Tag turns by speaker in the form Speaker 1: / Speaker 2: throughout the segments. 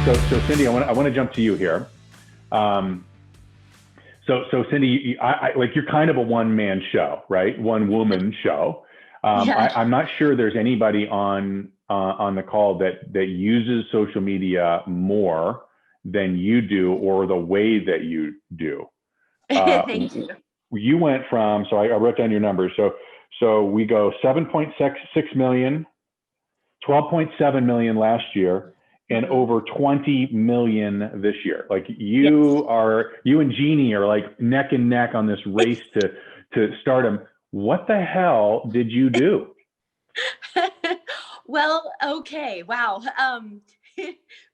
Speaker 1: So Cindy, I want to jump to you here. Um, so Cindy, like you're kind of a one-man show, right? One-woman show.
Speaker 2: Yeah.
Speaker 1: I'm not sure there's anybody on the call that uses social media more than you do, or the way that you do. Uh,
Speaker 2: Thank you.
Speaker 1: you went from, so I wrote down your numbers. So we go 7.66 million, 12.7 million last year, and
Speaker 2: Mhm.
Speaker 1: over 20 million this year. Like
Speaker 2: Yes.
Speaker 1: you and Jeannie are like neck and neck on this race to stardom. What the hell did you do?
Speaker 2: Well, okay. Wow.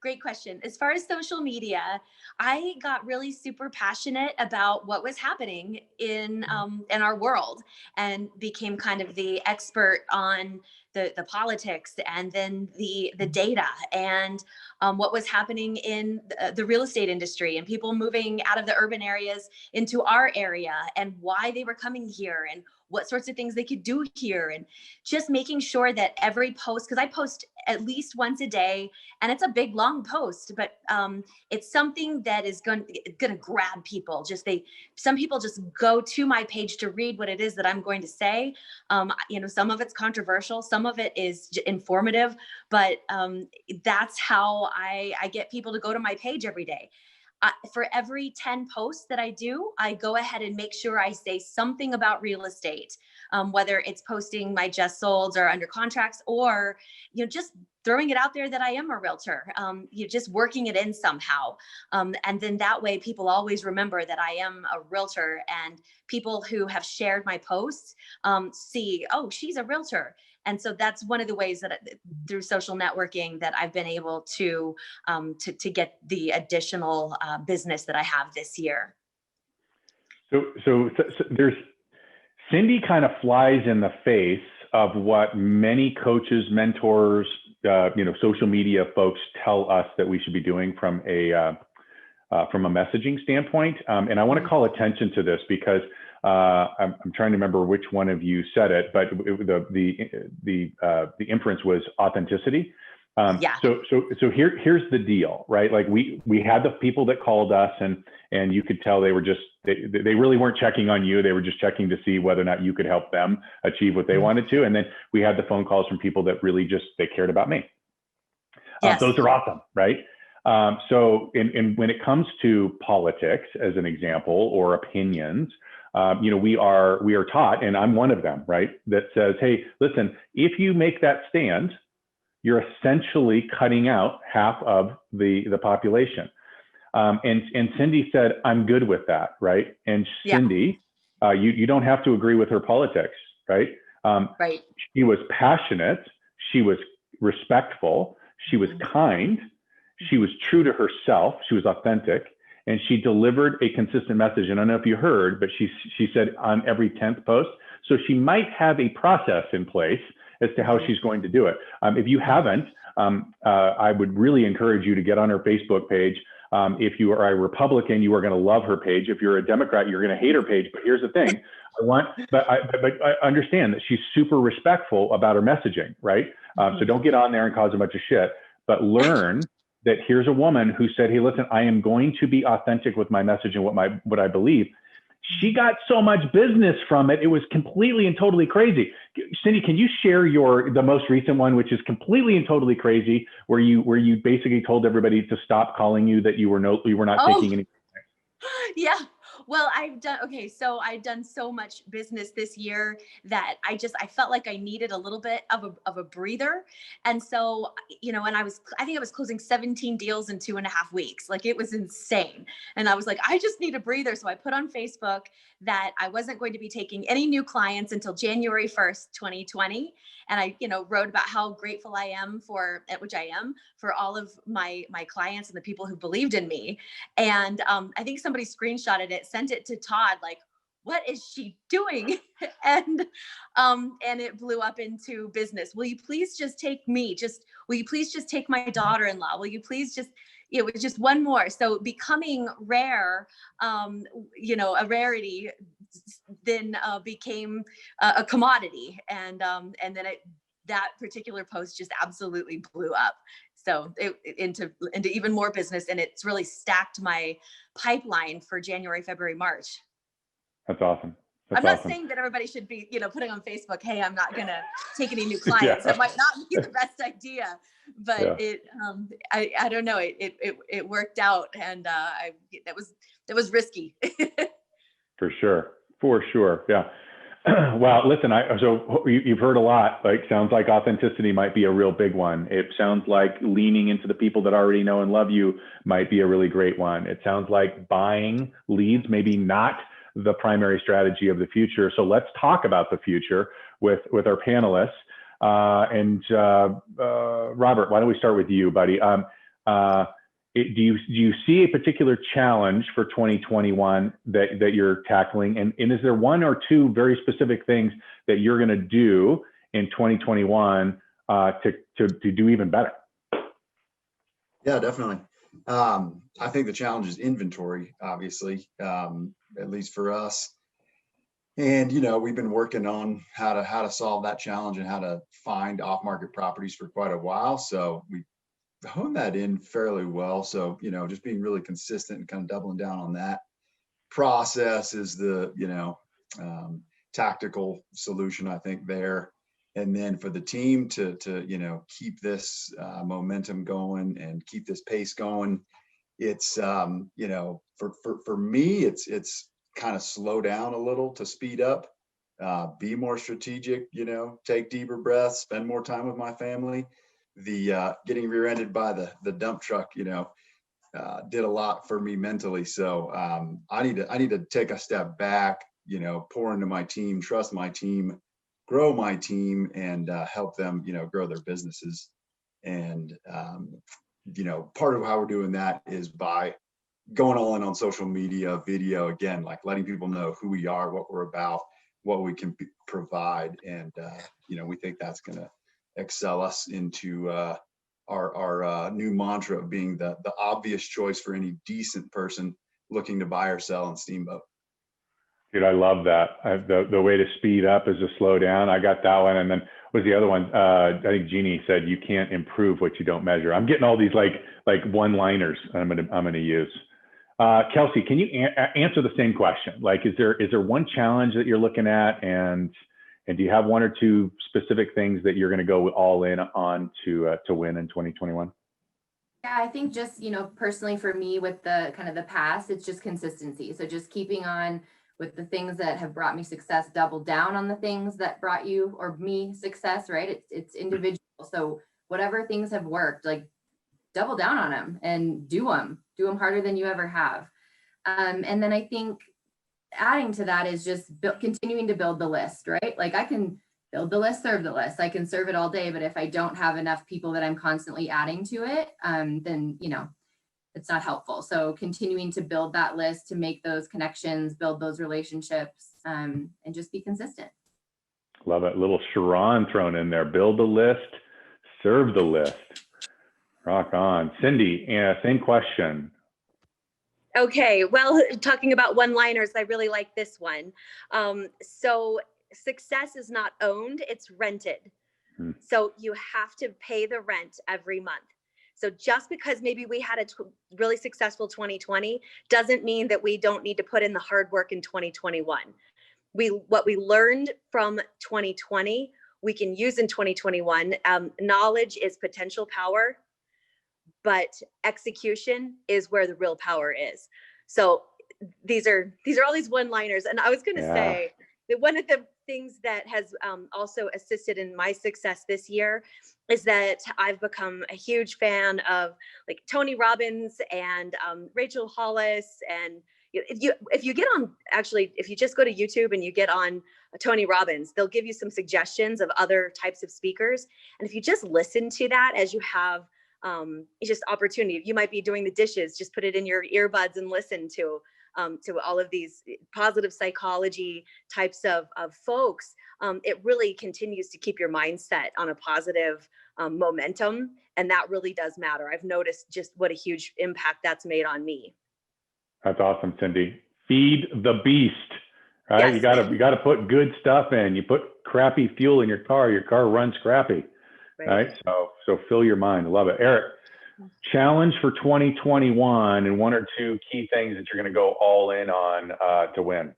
Speaker 2: Great question. As far as social media, I got really super passionate about what was happening in our world, and became kind of the expert on the politics, and then the data, and what was happening in the real estate industry, and people moving out of the urban areas into our area, and why they were coming here, and what sorts of things they could do here, and just making sure that every post, because I post at least once a day, and it's a big long post, but it's something that is going to grab people. Some people just go to my page to read what it is that I'm going to say. Some of it's controversial, some of it is informative, but that's how I get people to go to my page every day. For every 10 posts that I do, I go ahead and make sure I say something about real estate, whether it's posting my just solds or under contracts, or just throwing it out there that I am a realtor. You're just working it in somehow, and then that way people always remember that I am a realtor, and people who have shared my posts see, oh, she's a realtor. And so that's one of the ways that through social networking that I've been able to get the additional business that I have this year.
Speaker 1: So there's Cindy kind of flies in the face of what many coaches, mentors, social media folks tell us that we should be doing from a messaging standpoint. And I want to call attention to this because I'm trying to remember which one of you said it, but the inference was authenticity.
Speaker 2: Yeah.
Speaker 1: So here's the deal, right? Like we had the people that called us, and you could tell they really weren't checking on you. They were just checking to see whether or not you could help them achieve what they wanted to. And then we had the phone calls from people that really they cared about me.
Speaker 2: Yes.
Speaker 1: Those are awesome, right? So when it comes to politics, as an example, or opinions, we are taught, and I'm one of them, right? That says, hey, listen, if you make that stand, you're essentially cutting out half of the population. And Cindy said, I'm good with that, right? And
Speaker 2: Yeah.
Speaker 1: Cindy, you don't have to agree with her politics, right?
Speaker 2: Right.
Speaker 1: She was passionate, she was respectful, she was kind, she was true to herself, she was authentic, and she delivered a consistent message. And I don't know if you heard, but she said on every 10th post. So she might have a process in place as to how she's going to do it. If you haven't, I would really encourage you to get on her Facebook page. If you are a Republican, you are going to love her page. If you're a Democrat, you're going to hate her page. But here's the thing: but I understand that she's super respectful about her messaging, right? So don't get on there and cause a bunch of shit. But learn that here's a woman who said, "Hey, listen, I am going to be authentic with my message and what I believe." She got so much business from it; it was completely and totally crazy. Cindy, can you share the most recent one, which is completely and totally crazy, where you basically told everybody to stop calling you, that you were not taking any?
Speaker 2: Yeah. Well, so I've done so much business this year that I felt like I needed a little bit of a breather. And so, and I think I was closing 17 deals in 2.5 weeks. Like, it was insane. And I was like, I just need a breather. So I put on Facebook that I wasn't going to be taking any new clients until January 1st, 2020. And I, wrote about how grateful I am which I am, for all of my clients and the people who believed in me. And I think somebody screenshotted it, sent it to Todd, like, what is she doing? and it blew up into business. Will you please just take me? Will you please just take my daughter-in-law? Will you please just, it was just one more. So becoming rare, a rarity, then became a commodity. And then it that particular post just absolutely blew up. So into even more business, and it's really stacked my pipeline for January, February, March.
Speaker 1: That's awesome.
Speaker 2: I'm not saying that everybody should be, putting on Facebook, hey, I'm not going to take any new clients.
Speaker 1: Yeah.
Speaker 2: That might not be the best idea, but I don't know. It worked out, and that was risky.
Speaker 1: For sure. Yeah. Well, listen, so you've heard a lot. Like, sounds like authenticity might be a real big one. It sounds like leaning into the people that already know and love you might be a really great one. It sounds like buying leads, maybe not the primary strategy of the future. So let's talk about the future with our panelists. Robert, why don't we start with you, buddy? Do you see a particular challenge for 2021 that you're tackling? And is there one or two very specific things that you're going to do in 2021 to do even better?
Speaker 3: Yeah, definitely. I think the challenge is inventory, obviously, at least for us. And, we've been working on how to solve that challenge and how to find off-market properties for quite a while. So we honed that in fairly well. So, just being really consistent and kind of doubling down on that process is the, tactical solution, I think, there. And then for the team to keep this momentum going and keep this pace going, it's, for me, it's kind of slow down a little to speed up, be more strategic, take deeper breaths, spend more time with my family. The getting rear-ended by the dump truck, did a lot for me mentally. So I need to take a step back, pour into my team, trust my team, grow my team, and help them, grow their businesses. And part of how we're doing that is by going all in on social media, video, again, like letting people know who we are, what we're about, what we can provide, and we think that's going to excel us into our new mantra of being the obvious choice for any decent person looking to buy or sell on Steamboat.
Speaker 1: Dude, I love that. The way to speed up is to slow down. I got that one. And then what was the other one? I think Jeannie said, you can't improve what you don't measure. I'm getting all these like one-liners I'm gonna use. Kelsey, can you answer the same question? Like, is there one challenge that you're looking at, and do you have one or two specific things that you're going to go all in on to win in 2021?
Speaker 4: Yeah, I think just, personally for me with the kind of the past, it's just consistency. So just keeping on with the things that have brought me success, double down on the things that brought you or me success, right? It's individual. So whatever things have worked, like double down on them and do them harder than you ever have. And then I think adding to that is just continuing to build the list, right? Like I can build the list, serve the list. I can serve it all day, but if I don't have enough people that I'm constantly adding to it, then, it's not helpful. So continuing to build that list, to make those connections, build those relationships, and just be consistent.
Speaker 1: Love it. Little Sharon thrown in there. Build the list, serve the list. Rock on. Cindy, same question.
Speaker 2: Okay, well, talking about one-liners, I really like this one. So success is not owned, it's rented. So you have to pay the rent every month. So just because maybe we had a really successful 2020 doesn't mean that we don't need to put in the hard work in 2021. What we learned from 2020, we can use in 2021. Knowledge is potential power, but execution is where the real power is. So these are all these one-liners. And I was going to say that one of the things that has also assisted in my success this year is that I've become a huge fan of like Tony Robbins and Rachel Hollis. And if you get on, actually, if you just go to YouTube and you get on Tony Robbins, they'll give you some suggestions of other types of speakers. And if you just listen to that as you have it's just opportunity. You might be doing the dishes, just put it in your earbuds and listen to all of these positive psychology types of folks. It really continues to keep your mindset on a positive momentum. And that really does matter. I've noticed just what a huge impact that's made on me.
Speaker 1: That's awesome, Cindy. Feed the beast, right?
Speaker 2: Yes.
Speaker 1: You gotta put good stuff in. You put crappy fuel in your car runs crappy, right? So fill your mind. I love it. Eric, challenge for 2021 and one or two key things that you're going to go all in on to win.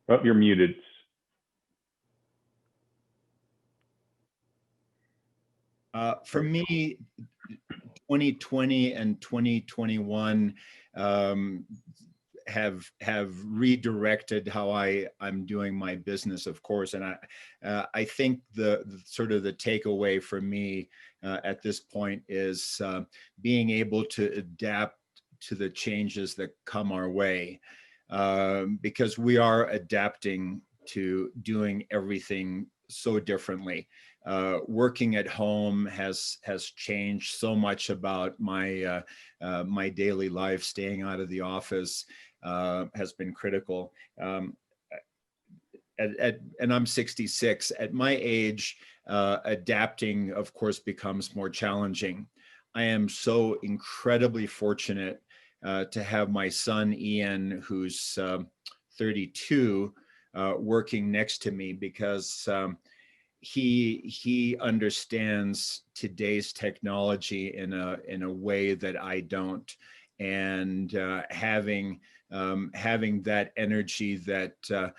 Speaker 1: Oh, you're muted.
Speaker 5: For me, 2020 and 2021 have redirected how I'm doing my business, of course. And I think the sort of the takeaway for me at this point is being able to adapt to the changes that come our way, because we are adapting to doing everything so differently. Working at home has changed so much about my my daily life. Staying out of the office has been critical. And I'm 66. At my age, adapting, of course, becomes more challenging. I am so incredibly fortunate to have my son Ian, who's 32, working next to me, because he understands today's technology in a way that I don't, and having that energy that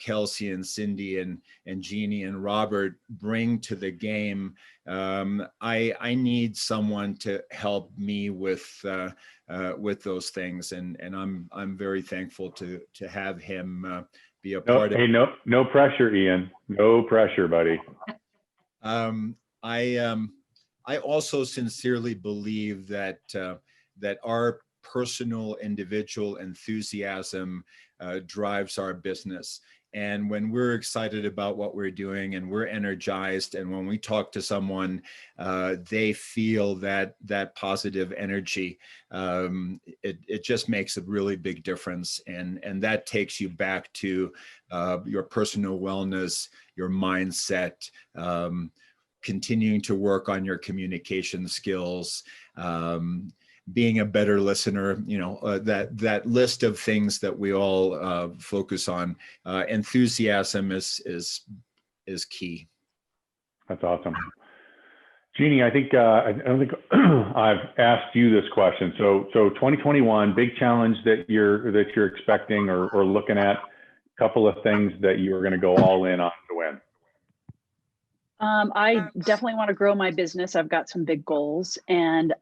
Speaker 5: Kelsey and Cindy and Jeannie and Robert bring to the game. I need someone to help me with those things, and I'm very thankful to have him be a part of.
Speaker 1: Hey, no pressure, Ian. No pressure, buddy.
Speaker 5: I also sincerely believe that that our personal individual enthusiasm drives our business. And when we're excited about what we're doing and we're energized, and when we talk to someone, they feel that positive energy, it just makes a really big difference. And that takes you back to your personal wellness, your mindset, continuing to work on your communication skills, being a better listener, that list of things that we all focus on. Enthusiasm is key.
Speaker 1: That's awesome. Jeannie, I don't think I've asked you this question. So 2021, big challenge that you're expecting or looking at, a couple of things that you are going to go all in on to win.
Speaker 6: I definitely want to grow my business. I've got some big goals, and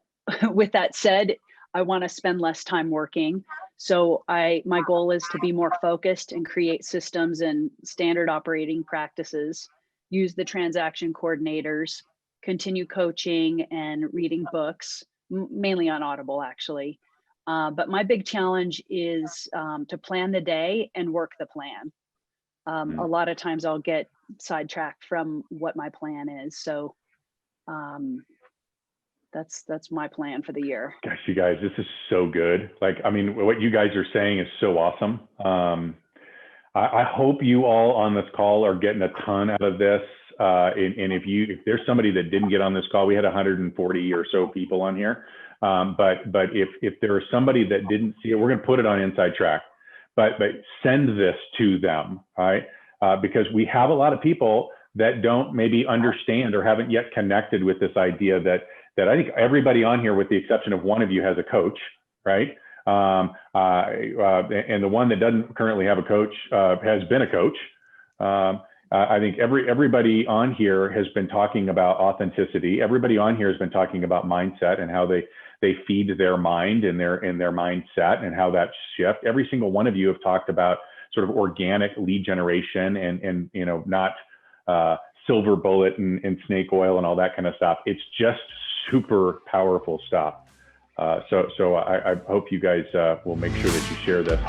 Speaker 6: with that said, I want to spend less time working. So my goal is to be more focused and create systems and standard operating practices, use the transaction coordinators, continue coaching and reading books, mainly on Audible, actually. But my big challenge is to plan the day and work the plan. A lot of times I'll get sidetracked from what my plan is. So that's my plan for the year.
Speaker 1: Gosh, you guys, this is so good. What you guys are saying is so awesome. I hope you all on this call are getting a ton out of this. And if there's somebody that didn't get on this call, we had 140 or so people on here. But if there is somebody that didn't see it, we're going to put it on Inside Track. But send this to them, right? Because we have a lot of people that don't maybe understand or haven't yet connected with this idea that I think everybody on here, with the exception of one of you, has a coach, right? And the one that doesn't currently have a coach has been a coach. I think everybody on here has been talking about authenticity. Everybody on here has been talking about mindset and how they feed their mind and their mindset and how that shift. Every single one of you have talked about sort of organic lead generation and not silver bullet and snake oil and all that kind of stuff. It's just super powerful stuff. So I hope you guys will make sure that you share this.